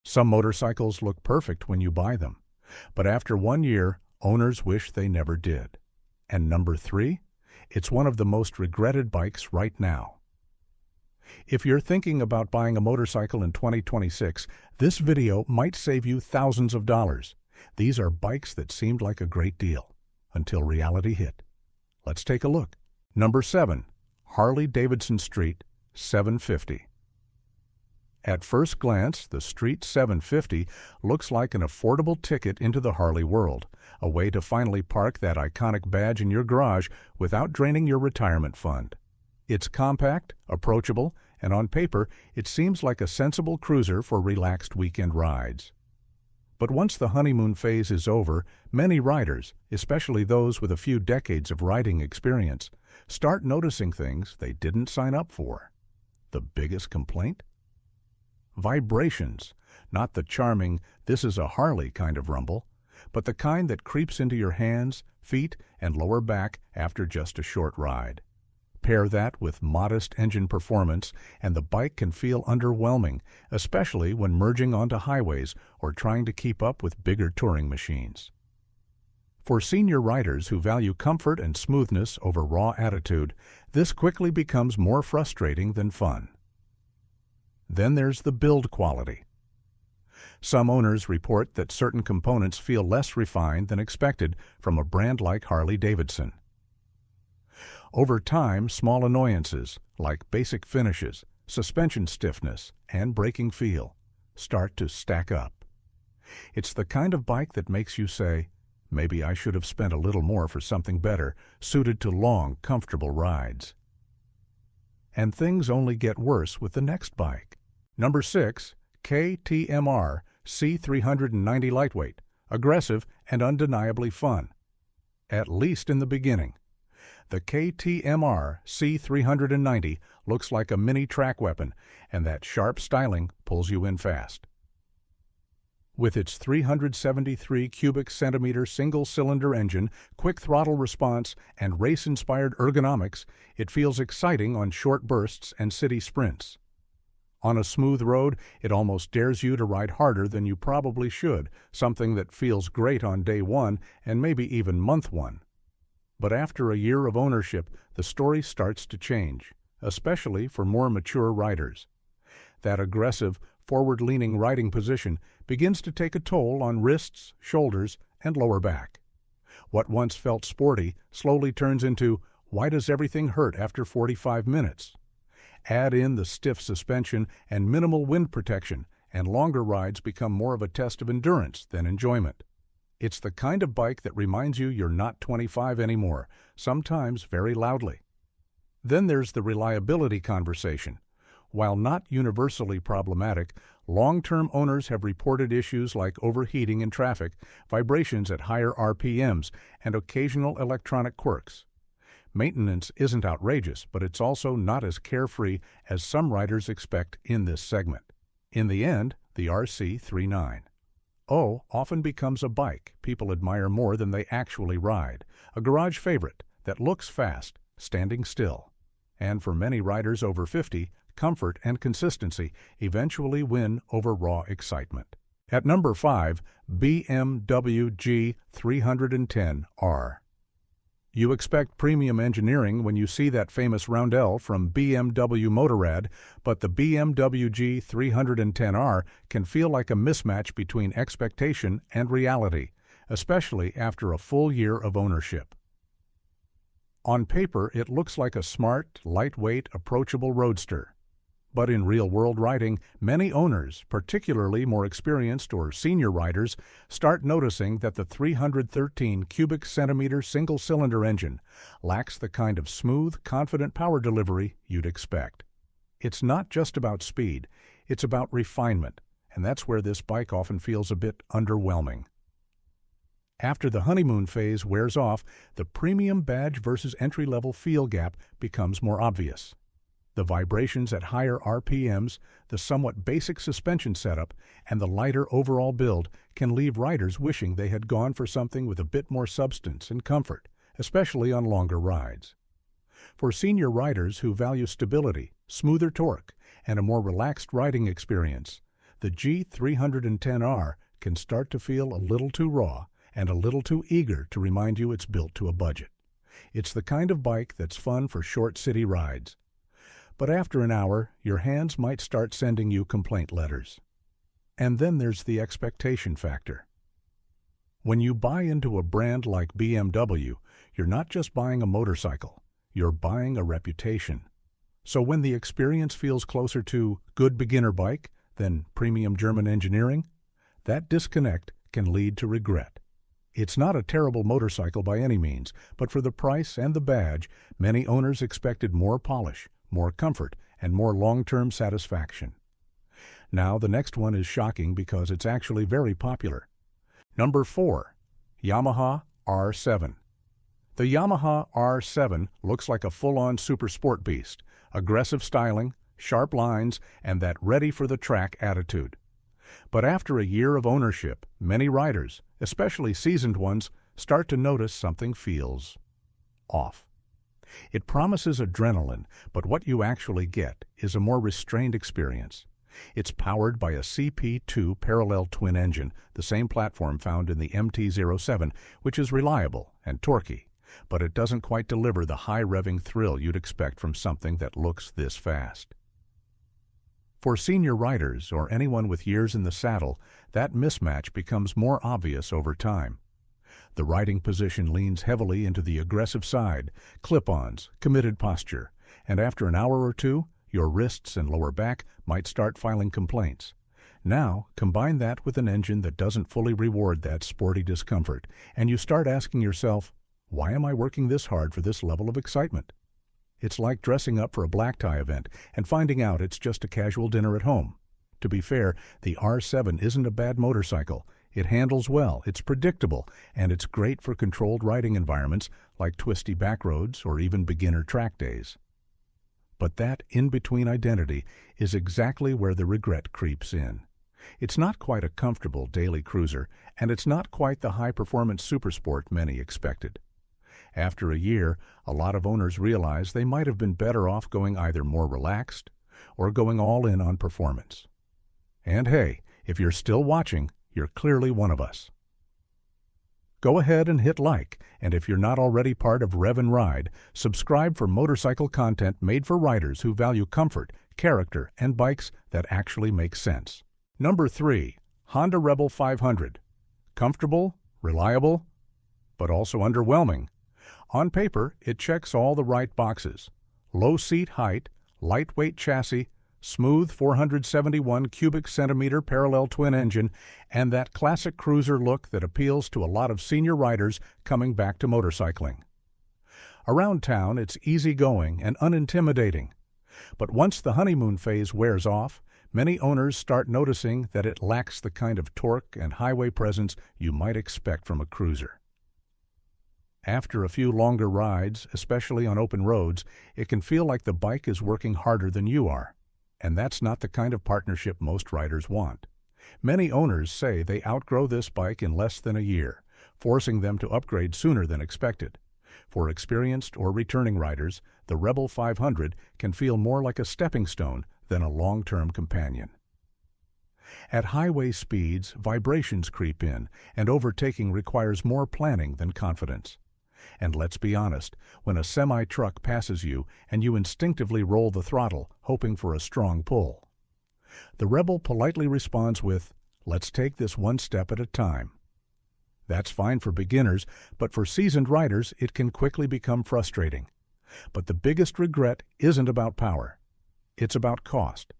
Some motorcycles look perfect when you buy them, but after 1 year, owners wish they never did. And number 3, it's one of the most regretted bikes right now. If you're thinking about buying a motorcycle in 2026, this video might save you thousands of dollars. These are bikes that seemed like a great deal, until reality hit. Let's take a look. Number 7. Harley-Davidson Street 750. At first glance, the Street 750 looks like an affordable ticket into the Harley world, a way to finally park that iconic badge in your garage without draining your retirement fund. It's compact, approachable, and on paper, it seems like a sensible cruiser for relaxed weekend rides. But once the honeymoon phase is over, many riders, especially those with a few decades of riding experience, start noticing things they didn't sign up for. The biggest complaint? Vibrations, not the charming, "this is a Harley" kind of rumble, but the kind that creeps into your hands, feet, and lower back after just a short ride. Pair that with modest engine performance, and the bike can feel underwhelming, especially when merging onto highways or trying to keep up with bigger touring machines. For senior riders who value comfort and smoothness over raw attitude, this quickly becomes more frustrating than fun. Then there's the build quality. Some owners report that certain components feel less refined than expected from a brand like Harley-Davidson. Over time, small annoyances, like basic finishes, suspension stiffness, and braking feel, start to stack up. It's the kind of bike that makes you say, maybe I should have spent a little more for something better, suited to long, comfortable rides. And things only get worse with the next bike. Number 6, KTMR C390 Lightweight, aggressive and undeniably fun. At least in the beginning. The KTMR C390 looks like a mini track weapon, and that sharp styling pulls you in fast. With its 373 cubic centimeter single-cylinder engine, quick throttle response, and race-inspired ergonomics, it feels exciting on short bursts and city sprints. On a smooth road, it almost dares you to ride harder than you probably should, something that feels great on day 1 and maybe even month 1. But after a year of ownership, the story starts to change, especially for more mature riders. That aggressive, forward-leaning riding position begins to take a toll on wrists, shoulders, and lower back. What once felt sporty slowly turns into, "Why does everything hurt after 45 minutes?" Add in the stiff suspension and minimal wind protection, and longer rides become more of a test of endurance than enjoyment. It's the kind of bike that reminds you you're not 25 anymore, sometimes very loudly. Then there's the reliability conversation. While not universally problematic, long-term owners have reported issues like overheating in traffic, vibrations at higher RPMs, and occasional electronic quirks. Maintenance isn't outrageous, but it's also not as carefree as some riders expect in this segment. In the end, the RC39 often becomes a bike people admire more than they actually ride, a garage favorite that looks fast, standing still. And for many riders over 50, comfort and consistency eventually win over raw excitement. At number 5, BMW G310R. You expect premium engineering when you see that famous roundel from BMW Motorrad, but the BMW G310R can feel like a mismatch between expectation and reality, especially after a full year of ownership. On paper, it looks like a smart, lightweight, approachable roadster. But in real-world riding, many owners, particularly more experienced or senior riders, start noticing that the 313 cubic centimeter single-cylinder engine lacks the kind of smooth, confident power delivery you'd expect. It's not just about speed, it's about refinement, and that's where this bike often feels a bit underwhelming. After the honeymoon phase wears off, the premium badge versus entry-level feel gap becomes more obvious. The vibrations at higher RPMs, the somewhat basic suspension setup, and the lighter overall build can leave riders wishing they had gone for something with a bit more substance and comfort, especially on longer rides. For senior riders who value stability, smoother torque, and a more relaxed riding experience, the G310R can start to feel a little too raw and a little too eager to remind you it's built to a budget. It's the kind of bike that's fun for short city rides. But after an hour, your hands might start sending you complaint letters. And then there's the expectation factor. When you buy into a brand like BMW, you're not just buying a motorcycle, you're buying a reputation. So when the experience feels closer to good beginner bike than premium German engineering, that disconnect can lead to regret. It's not a terrible motorcycle by any means, but for the price and the badge, many owners expected more polish, more comfort, and more long-term satisfaction. Now the next one is shocking because it's actually very popular. Number 4. Yamaha R7. The Yamaha R7 looks like a full-on super sport beast, aggressive styling, sharp lines, and that ready-for-the-track attitude. But after a year of ownership, many riders, especially seasoned ones, start to notice something feels off. It promises adrenaline, but what you actually get is a more restrained experience. It's powered by a CP2 parallel twin engine, the same platform found in the MT-07, which is reliable and torquey, but it doesn't quite deliver the high-revving thrill you'd expect from something that looks this fast. For senior riders or anyone with years in the saddle, that mismatch becomes more obvious over time. The riding position leans heavily into the aggressive side, clip-ons, committed posture, and after an hour or two, your wrists and lower back might start filing complaints. Now, combine that with an engine that doesn't fully reward that sporty discomfort, and you start asking yourself, why am I working this hard for this level of excitement? It's like dressing up for a black tie event and finding out it's just a casual dinner at home. To be fair, the R7 isn't a bad motorcycle. It handles well, it's predictable, and it's great for controlled riding environments like twisty back roads or even beginner track days. But that in-between identity is exactly where the regret creeps in. It's not quite a comfortable daily cruiser, and it's not quite the high-performance supersport many expected. After a year, a lot of owners realize they might have been better off going either more relaxed or going all in on performance. And hey, if you're still watching, you're clearly one of us. Go ahead and hit like, and if you're not already part of Rev and Ride, subscribe for motorcycle content made for riders who value comfort, character, and bikes that actually make sense. Number 3. Honda Rebel 500. Comfortable, reliable, but also underwhelming. On paper, it checks all the right boxes. Low seat height, lightweight chassis, smooth 471 cubic centimeter parallel twin engine, and that classic cruiser look that appeals to a lot of senior riders coming back to motorcycling. Around town, it's easygoing and unintimidating. But once the honeymoon phase wears off, many owners start noticing that it lacks the kind of torque and highway presence you might expect from a cruiser. After a few longer rides, especially on open roads, it can feel like the bike is working harder than you are. And that's not the kind of partnership most riders want. Many owners say they outgrow this bike in less than a year, forcing them to upgrade sooner than expected. For experienced or returning riders, the Rebel 500 can feel more like a stepping stone than a long-term companion. At highway speeds, vibrations creep in, and overtaking requires more planning than confidence. And let's be honest, when a semi-truck passes you and you instinctively roll the throttle, hoping for a strong pull. The Rebel politely responds with, "Let's take this one step at a time." That's fine for beginners, but for seasoned riders, it can quickly become frustrating. But the biggest regret isn't about power. It's about cost.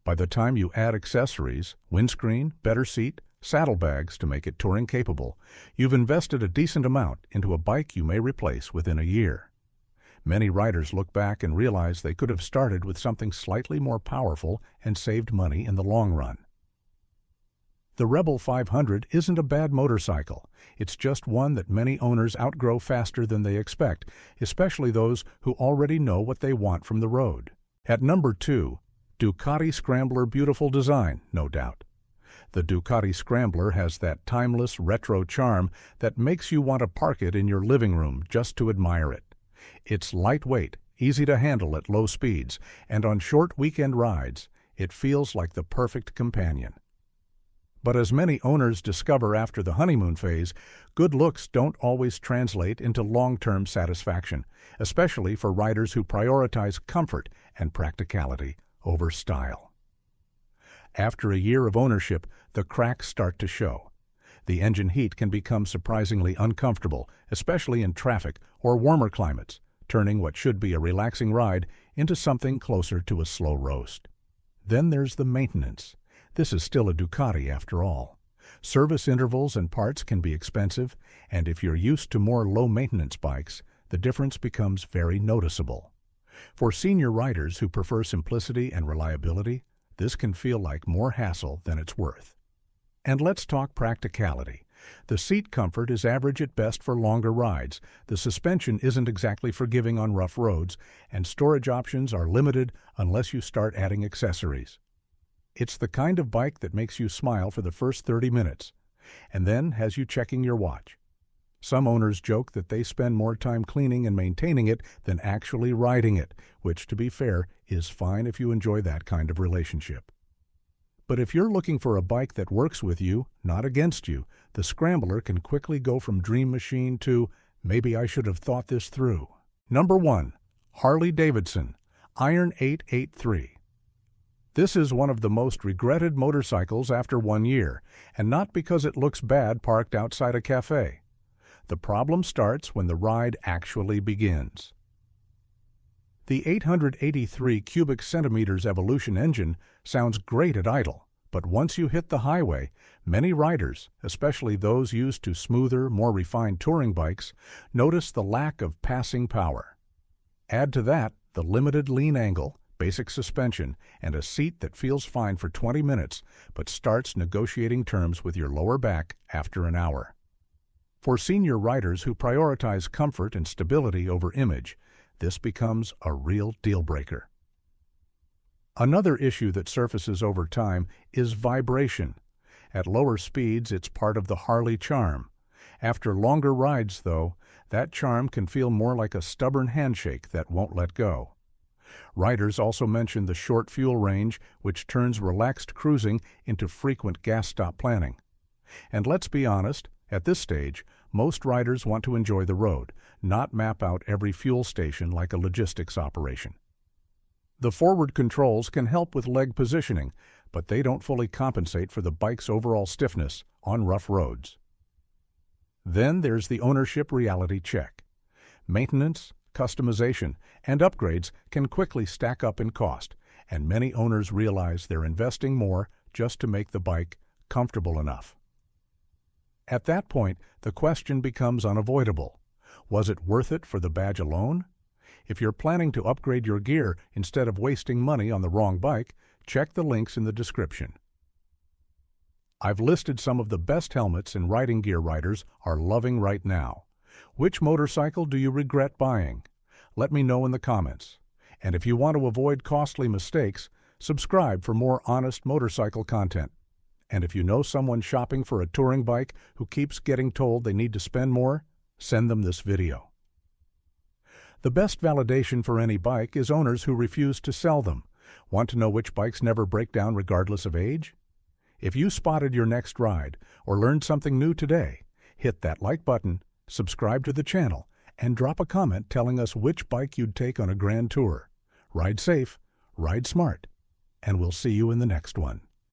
By the time you add accessories, windscreen, better seat, saddlebags to make it touring capable, you've invested a decent amount into a bike you may replace within a year. Many riders look back and realize they could have started with something slightly more powerful and saved money in the long run. The Rebel 500 isn't a bad motorcycle. It's just one that many owners outgrow faster than they expect, especially those who already know what they want from the road. At number 2, Ducati Scrambler. Beautiful design, no doubt. The Ducati Scrambler has that timeless retro charm that makes you want to park it in your living room just to admire it. It's lightweight, easy to handle at low speeds, and on short weekend rides, It feels like the perfect companion. But as many owners discover after the honeymoon phase, good looks don't always translate into long-term satisfaction, especially for riders who prioritize comfort and practicality over style. After a year of ownership, the cracks start to show. The engine heat can become surprisingly uncomfortable, especially in traffic or warmer climates, turning what should be a relaxing ride into something closer to a slow roast. Then there's the maintenance. This is still a Ducati after all. Service intervals and parts can be expensive, and if you're used to more low-maintenance bikes, the difference becomes very noticeable. For senior riders who prefer simplicity and reliability, this can feel like more hassle than it's worth. And let's talk practicality. The seat comfort is average at best for longer rides, the suspension isn't exactly forgiving on rough roads, and storage options are limited unless you start adding accessories. It's the kind of bike that makes you smile for the first 30 minutes, and then has you checking your watch. Some owners joke that they spend more time cleaning and maintaining it than actually riding it, which, to be fair, is fine if you enjoy that kind of relationship. But if you're looking for a bike that works with you, not against you, the Scrambler can quickly go from dream machine to maybe I should have thought this through. Number 1. Harley-Davidson Iron 883. This is one of the most regretted motorcycles after 1 year, and not because it looks bad parked outside a cafe. The problem starts when the ride actually begins. The 883 cubic centimeters Evolution engine sounds great at idle, but once you hit the highway, many riders, especially those used to smoother, more refined touring bikes, notice the lack of passing power. Add to that the limited lean angle, basic suspension, and a seat that feels fine for 20 minutes but starts negotiating terms with your lower back after an hour. For senior riders who prioritize comfort and stability over image, this becomes a real deal-breaker. Another issue that surfaces over time is vibration. At lower speeds, it's part of the Harley charm. After longer rides, though, that charm can feel more like a stubborn handshake that won't let go. Riders also mention the short fuel range, which turns relaxed cruising into frequent gas stop planning. And let's be honest, at this stage, most riders want to enjoy the road, not map out every fuel station like a logistics operation. The forward controls can help with leg positioning, but they don't fully compensate for the bike's overall stiffness on rough roads. Then there's the ownership reality check. Maintenance, customization, and upgrades can quickly stack up in cost, and many owners realize they're investing more just to make the bike comfortable enough. At that point, the question becomes unavoidable. Was it worth it for the badge alone? If you're planning to upgrade your gear instead of wasting money on the wrong bike, check the links in the description. I've listed some of the best helmets and riding gear riders are loving right now. Which motorcycle do you regret buying? Let me know in the comments. And if you want to avoid costly mistakes, subscribe for more honest motorcycle content. And if you know someone shopping for a touring bike who keeps getting told they need to spend more, send them this video. The best validation for any bike is owners who refuse to sell them. Want to know which bikes never break down regardless of age? If you spotted your next ride or learned something new today, hit that like button, subscribe to the channel, and drop a comment telling us which bike you'd take on a grand tour. Ride safe, ride smart, and we'll see you in the next one.